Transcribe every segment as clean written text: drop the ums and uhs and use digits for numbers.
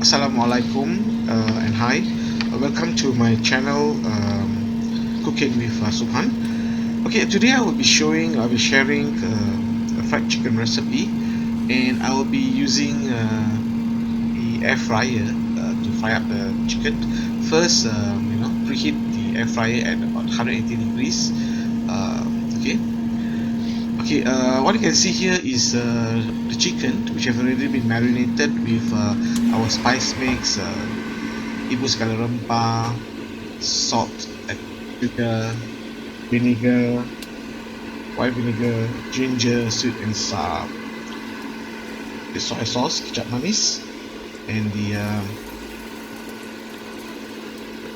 Assalamualaikum and hi. Welcome to my channel, Cooking with Subhan. Okay, today I'll be sharing a fried chicken recipe, and I will be using the air fryer to fry up the chicken. First, preheat the air fryer at about 180 degrees. Okay, what you can see here is the chicken, which have already been marinated with our spice mix, ibu segala rempah, salt, sugar, vinegar, white vinegar, ginger, sweet and sour, the soy sauce, kicap manis, and the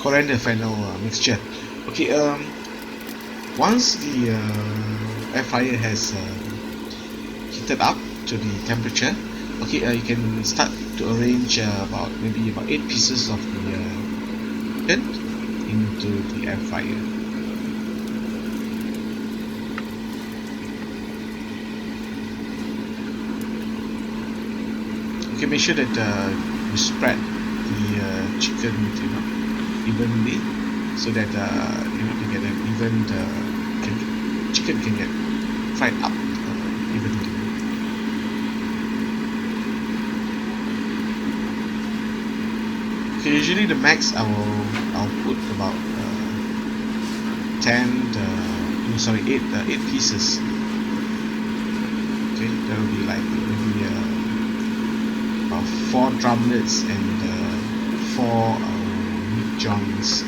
coriander fennel mixture. Okay, once the air fryer has heated up to the temperature, okay, you can start to arrange about 8 pieces of the chicken into the air fryer. Okay, make sure that you spread the chicken, evenly, so that to get an even chicken can get fried up evenly. Okay, usually the max I'll put about 8 pieces. Okay, that will be like maybe about 4 drumlets and 4 meat joints.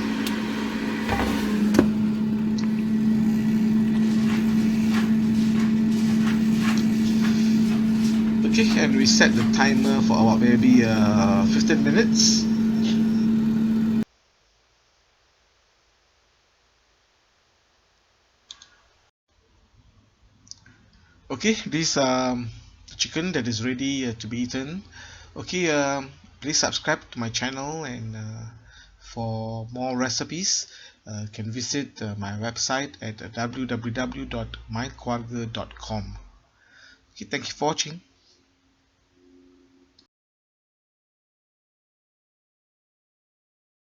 Okay, and we set the timer for about maybe 15 minutes. Okay, this chicken that is ready to be eaten. Okay, please subscribe to my channel, and for more recipes, can visit my website at www.mykeluarga.com. Okay, thank you for watching.